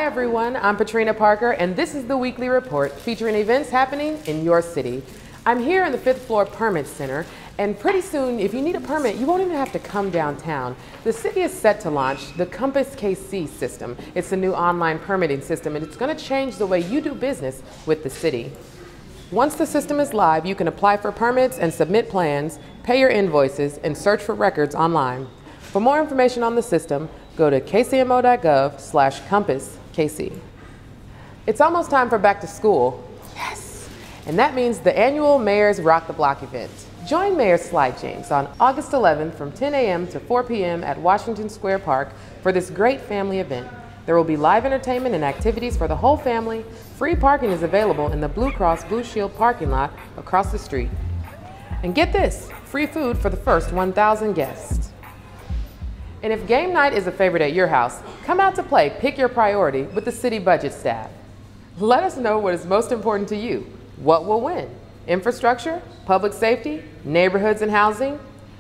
Hi everyone, I'm Patrina Parker and this is the Weekly Report featuring events happening in your city. I'm here in the 5th floor Permit Center, and pretty soon if you need a permit you won't even have to come downtown. The city is set to launch the Compass KC system. It's a new online permitting system and it's going to change the way you do business with the city. Once the system is live, you can apply for permits and submit plans, pay your invoices, and search for records online. For more information on the system, go to kcmo.gov/CompassKC. It's almost time for back to school. Yes! And that means the annual Mayor's Rock the Block event. Join Mayor Sly James on August 11th from 10 a.m. to 4 p.m. at Washington Square Park for this great family event. There will be live entertainment and activities for the whole family. Free parking is available in the Blue Cross Blue Shield parking lot across the street. And get this, free food for the first 1,000 guests. And if game night is a favorite at your house, come out to play Pick Your Priority with the city budget staff. Let us know what is most important to you. What will win? Infrastructure, public safety, neighborhoods and housing?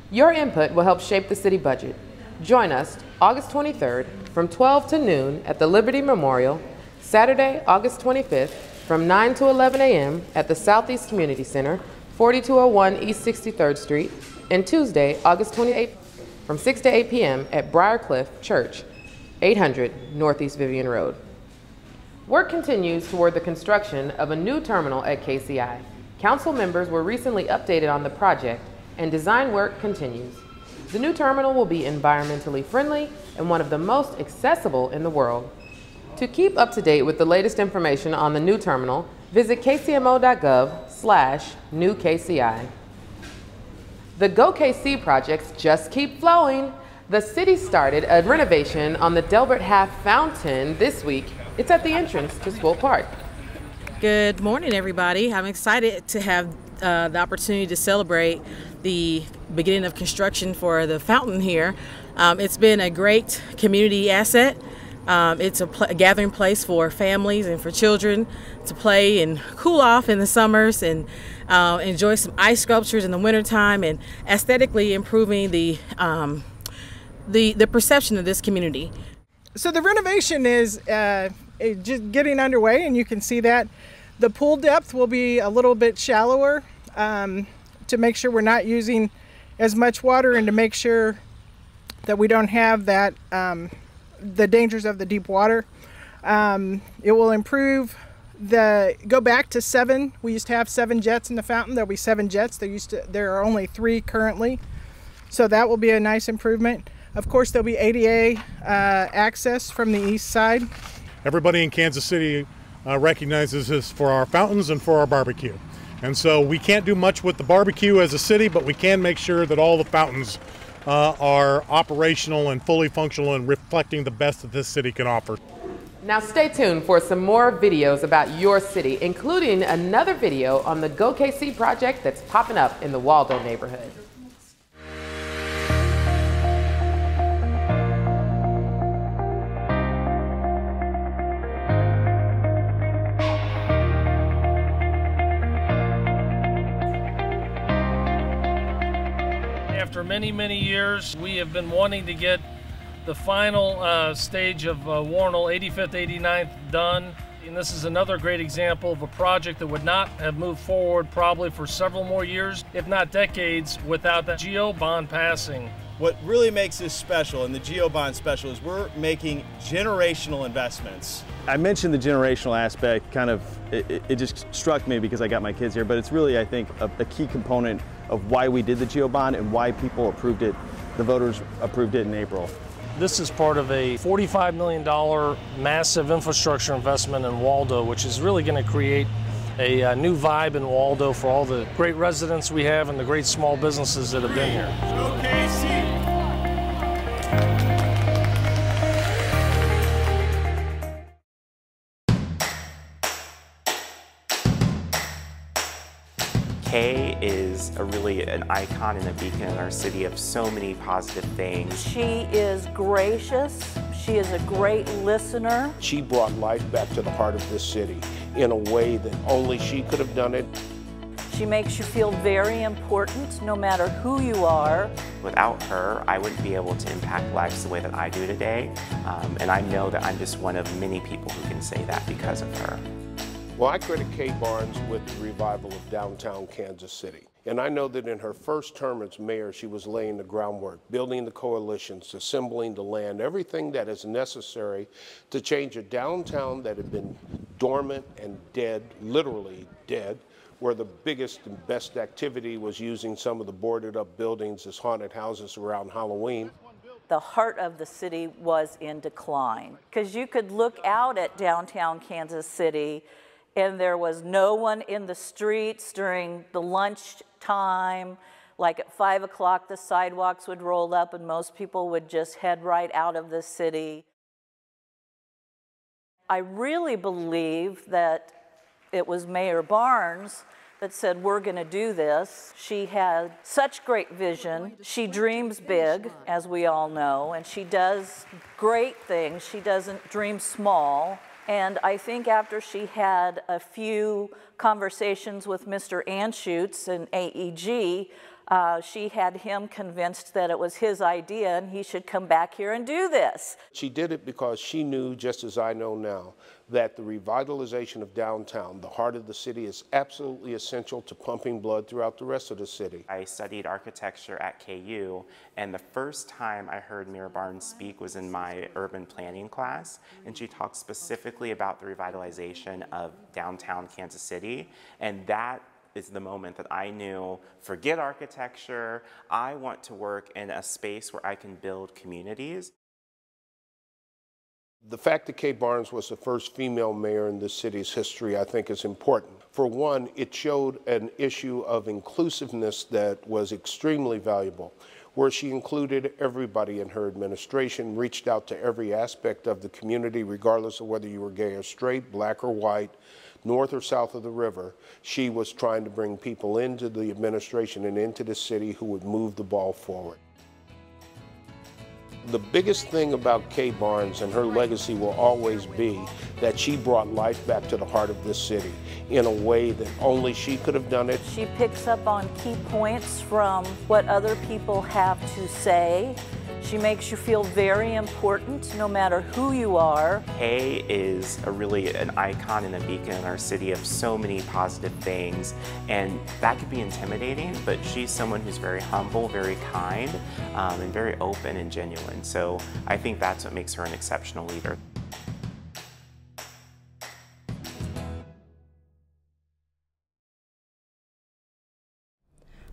Your input will help shape the city budget. Join us August 23rd from 12 to noon at the Liberty Memorial, Saturday, August 25th from 9 to 11 a.m. at the Southeast Community Center, 4201 East 63rd Street, and Tuesday, August 28th from 6 to 8 p.m. at Briarcliff Church, 800 Northeast Vivian Road. Work continues toward the construction of a new terminal at KCI. Council members were recently updated on the project, and design work continues. The new terminal will be environmentally friendly and one of the most accessible in the world. To keep up to date with the latest information on the new terminal, visit kcmo.gov/newkci. The Go KC projects just keep flowing. The city started a renovation on the Delbert Half Fountain this week. It's at the entrance to Swope Park. Good morning, everybody. I'm excited to have the opportunity to celebrate the beginning of construction for the fountain here. It's been a great community asset. It's a gathering place for families and for children to play and cool off in the summers and enjoy some ice sculptures in the wintertime, and aesthetically improving the perception of this community. So the renovation is just getting underway, and you can see that the pool depth will be a little bit shallower to make sure we're not using as much water, and to make sure that we don't have that the dangers of the deep water. It will improve go back to 7. We used to have 7 jets in the fountain. There'll be 7 jets. There are only 3 currently. So that will be a nice improvement. Of course, there'll be ADA access from the east side. Everybody in Kansas City recognizes this for our fountains and for our barbecue. And so we can't do much with the barbecue as a city, but we can make sure that all the fountains are operational and fully functional and reflecting the best that this city can offer. Now stay tuned for some more videos about your city, including another video on the Go KC project that's popping up in the Waldo neighborhood. After many years, we have been wanting to get the final stage of Warnell 85th, 89th done. And this is another great example of a project that would not have moved forward probably for several more years, if not decades, without that GO bond passing. What really makes this special, and the GO bond special, is we're making generational investments. I mentioned the generational aspect, it just struck me because I got my kids here, but it's really, I think, a key component of why we did the GO bond and why people approved it. The voters approved it in April. This is part of a $45 million massive infrastructure investment in Waldo, which is really going to create a new vibe in Waldo for all the great residents we have and the great small businesses that have been here. Kay is really an icon and a beacon in our city of so many positive things. She is gracious. She is a great listener. She brought life back to the heart of this city in a way that only she could have done it. She makes you feel very important no matter who you are. Without her, I wouldn't be able to impact lives the way that I do today. And I know that I'm just one of many people who can say that because of her. Well, I credit Kay Barnes with the revival of downtown Kansas City. And I know that in her first term as mayor, she was laying the groundwork, building the coalitions, assembling the land, everything that is necessary to change a downtown that had been dormant and dead, literally dead, where the biggest and best activity was using some of the boarded up buildings as haunted houses around Halloween. The heart of the city was in decline because you could look out at downtown Kansas City and there was no one in the streets during the lunch time. Like at 5 o'clock, the sidewalks would roll up and most people would just head right out of the city. I really believe that it was Mayor Barnes that said, we're gonna do this. She had such great vision. She dreams big, as we all know, and she does great things. She doesn't dream small. And I think after she had a few conversations with Mr. Anschutz and AEG, she had him convinced that it was his idea and he should come back here and do this. She did it because she knew, just as I know now, that the revitalization of downtown, the heart of the city, is absolutely essential to pumping blood throughout the rest of the city. I studied architecture at KU, and the first time I heard Mayor Barnes speak was in my urban planning class, and she talked specifically about the revitalization of downtown Kansas City, and that is the moment that I knew, forget architecture, I want to work in a space where I can build communities. The fact that Kay Barnes was the first female mayor in this city's history, I think, is important. For one, it showed an issue of inclusiveness that was extremely valuable, where she included everybody in her administration, reached out to every aspect of the community, regardless of whether you were gay or straight, black or white, north or south of the river. She was trying to bring people into the administration and into the city who would move the ball forward. The biggest thing about Kay Barnes and her legacy will always be that she brought life back to the heart of this city in a way that only she could have done it. She picks up on key points from what other people have to say. She makes you feel very important no matter who you are. Kay is really an icon and a beacon in our city of so many positive things, and that could be intimidating, but she's someone who's very humble, very kind, and very open and genuine. So I think that's what makes her an exceptional leader.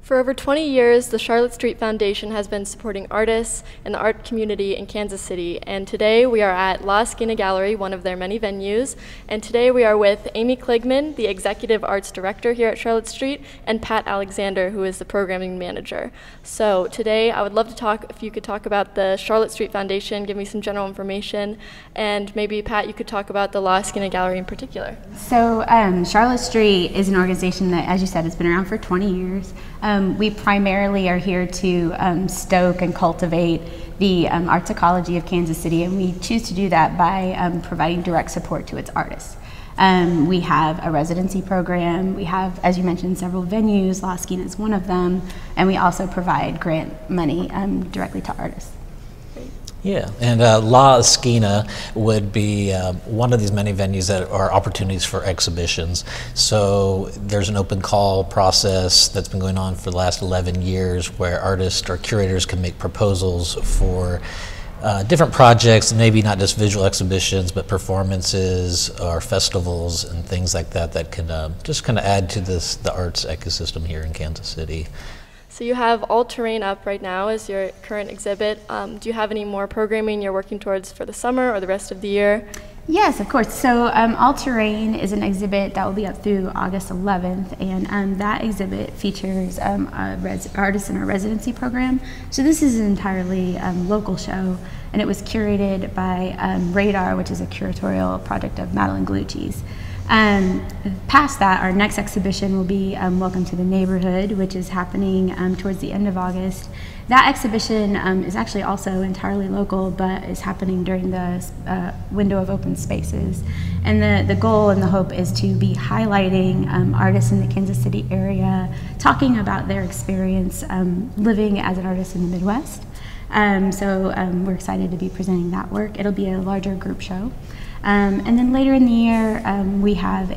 For over 20 years, the Charlotte Street Foundation has been supporting artists and the art community in Kansas City, and today we are at La Esquina Gallery, one of their many venues, and today we are with Amy Kligman, the Executive Arts Director here at Charlotte Street, and Pat Alexander, who is the Programming Manager. So today I would love to talk, if you could talk about the Charlotte Street Foundation, give me some general information, and maybe Pat, you could talk about the La Esquina Gallery in particular. So Charlotte Street is an organization that, as you said, has been around for 20 years. We primarily are here to stoke and cultivate the arts ecology of Kansas City, and we choose to do that by providing direct support to its artists. We have a residency program, we have, as you mentioned, several venues, La Esquina is one of them, and we also provide grant money directly to artists. Yeah, and La Esquina would be one of these many venues that are opportunities for exhibitions. So there's an open call process that's been going on for the last 11 years where artists or curators can make proposals for different projects, maybe not just visual exhibitions, but performances or festivals and things like that that can just kind of add to the arts ecosystem here in Kansas City. So you have All Terrain up right now as your current exhibit. Do you have any more programming you're working towards for the summer or the rest of the year? Yes, of course. So All Terrain is an exhibit that will be up through August 11th, and that exhibit features artists in our residency program. So this is an entirely local show, and it was curated by Radar, which is a curatorial project of Madeline Galucci's. Past that, our next exhibition will be Welcome to the Neighborhood, which is happening towards the end of August. That exhibition is actually also entirely local, but is happening during the window of open spaces. And the goal and the hope is to be highlighting artists in the Kansas City area, talking about their experience living as an artist in the Midwest. So we're excited to be presenting that work. It'll be a larger group show. And then later in the year, we have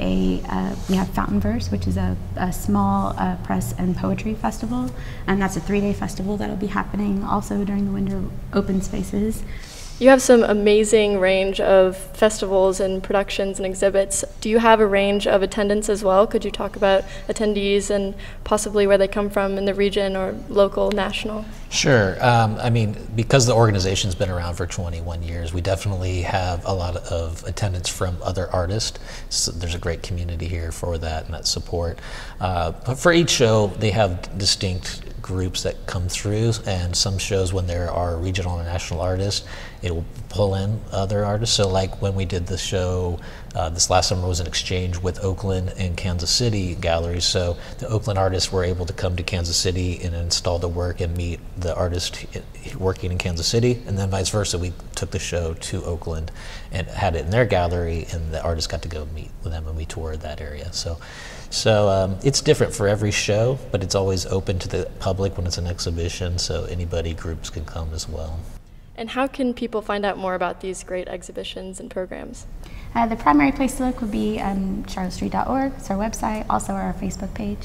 Fountain Verse, which is a small press and poetry festival, and that's a 3-day festival that'll be happening also during the winter open spaces. You have some amazing range of festivals and productions and exhibits. Do you have a range of attendance as well? Could you talk about attendees and possibly where they come from in the region or local, national? Sure. I mean, because the organization's been around for 21 years, we definitely have a lot of attendance from other artists. So there's a great community here for that and that support. But for each show, they have distinct groups that come through, and some shows, when there are regional and national artists, it will pull in other artists. So like when we did the show this last summer was an exchange with Oakland and Kansas City galleries. So the Oakland artists were able to come to Kansas City and install the work and meet the artist working in Kansas City, and then vice versa. We took the show to Oakland and had it in their gallery, and the artists got to go meet with them, and we toured that area. So it's different for every show, but it's always open to the public when it's an exhibition, so anybody, groups can come as well. And how can people find out more about these great exhibitions and programs? The primary place to look would be charlottestreet.org. It's our website, also our Facebook page.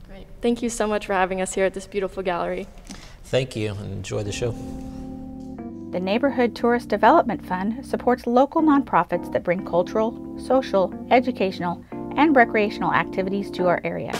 Great. Thank you so much for having us here at this beautiful gallery. Thank you, and enjoy the show. The Neighborhood Tourist Development Fund supports local nonprofits that bring cultural, social, educational, and recreational activities to our area.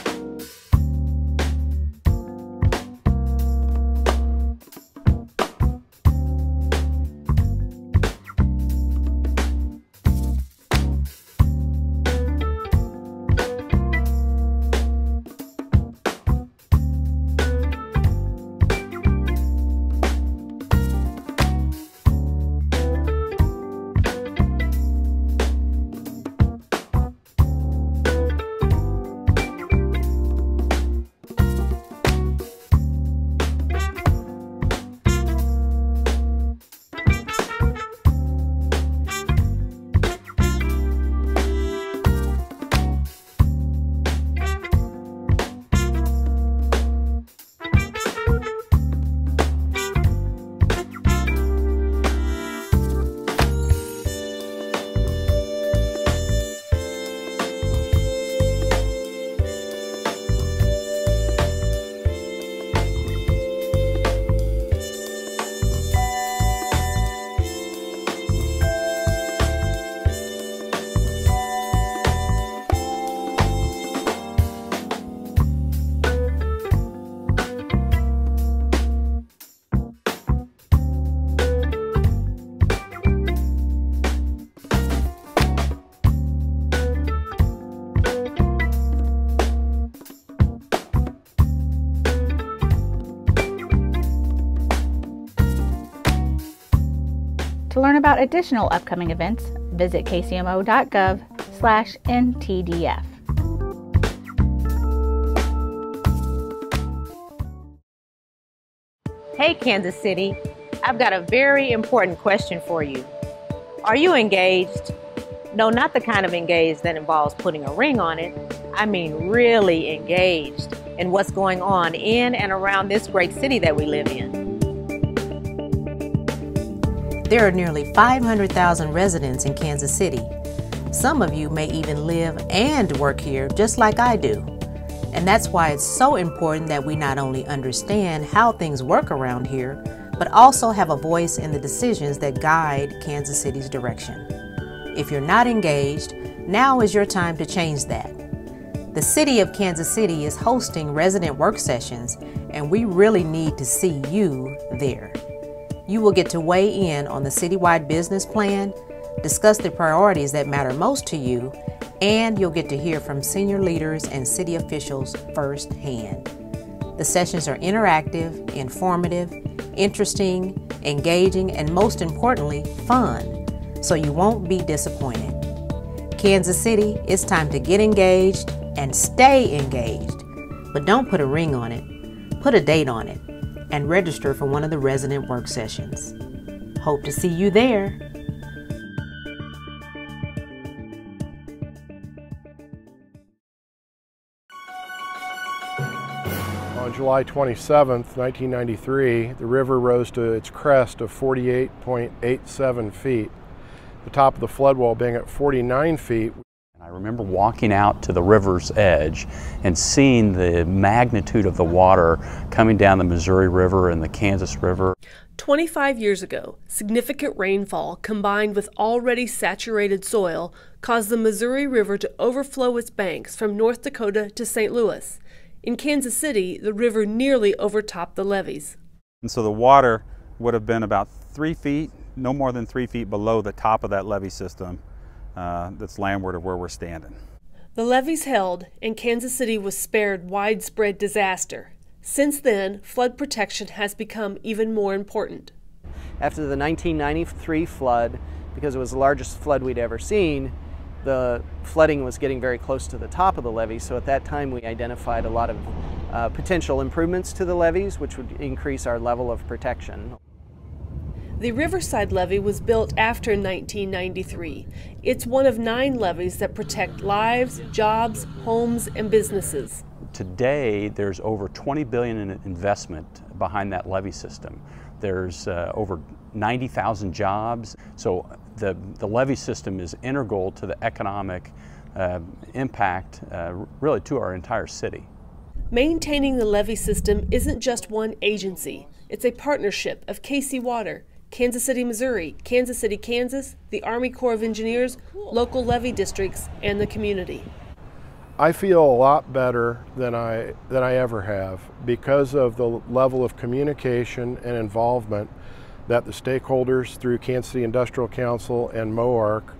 To learn about additional upcoming events, visit kcmo.gov/ntdf. Hey Kansas City, I've got a very important question for you. Are you engaged? No, not the kind of engaged that involves putting a ring on it. I mean really engaged in what's going on in and around this great city that we live in. There are nearly 500,000 residents in Kansas City. Some of you may even live and work here just like I do. And that's why it's so important that we not only understand how things work around here, but also have a voice in the decisions that guide Kansas City's direction. If you're not engaged, now is your time to change that. The City of Kansas City is hosting resident work sessions, and we really need to see you there. You will get to weigh in on the citywide business plan, discuss the priorities that matter most to you, and you'll get to hear from senior leaders and city officials firsthand. The sessions are interactive, informative, interesting, engaging, and most importantly, fun, so you won't be disappointed. Kansas City, it's time to get engaged and stay engaged. But don't put a ring on it. Put a date on it and register for one of the resident work sessions. Hope to see you there. On July 27, 1993, the river rose to its crest of 48.87 feet, the top of the flood wall being at 49 feet. I remember walking out to the river's edge and seeing the magnitude of the water coming down the Missouri River and the Kansas River. 25 years ago, significant rainfall combined with already saturated soil caused the Missouri River to overflow its banks from North Dakota to St. Louis. In Kansas City, the river nearly overtopped the levees. And so the water would have been about 3 feet, no more than 3 feet below the top of that levee system that's landward of where we're standing. The levees held, and Kansas City was spared widespread disaster. Since then, flood protection has become even more important. After the 1993 flood, because it was the largest flood we'd ever seen, the flooding was getting very close to the top of the levee, so at that time we identified a lot of potential improvements to the levees, which would increase our level of protection. The Riverside Levee was built after 1993. It's one of 9 levees that protect lives, jobs, homes, and businesses. Today, there's over $20 billion in investment behind that levee system. There's over 90,000 jobs. So the levee system is integral to the economic impact really to our entire city. Maintaining the levee system isn't just one agency. It's a partnership of KC Water, Kansas City, Missouri, Kansas City, Kansas, the Army Corps of Engineers, local levee districts, and the community. I feel a lot better than I ever have because of the level of communication and involvement that the stakeholders through Kansas City Industrial Council and MOARC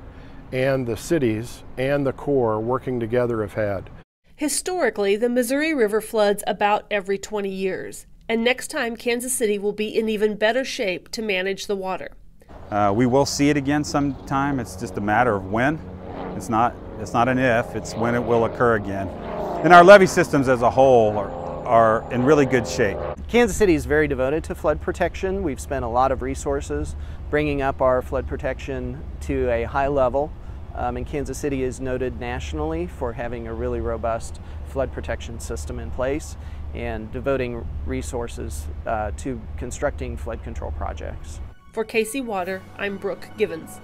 and the cities and the Corps working together have had. Historically, the Missouri River floods about every 20 years, and next time Kansas City will be in even better shape to manage the water. We will see it again sometime. It's just a matter of when. It's not an if, it's when it will occur again. And our levee systems as a whole are in really good shape. Kansas City is very devoted to flood protection. We've spent a lot of resources bringing up our flood protection to a high level. And Kansas City is noted nationally for having a really robust flood protection system in place and devoting resources to constructing flood control projects. For KC Water, I'm Brooke Givens.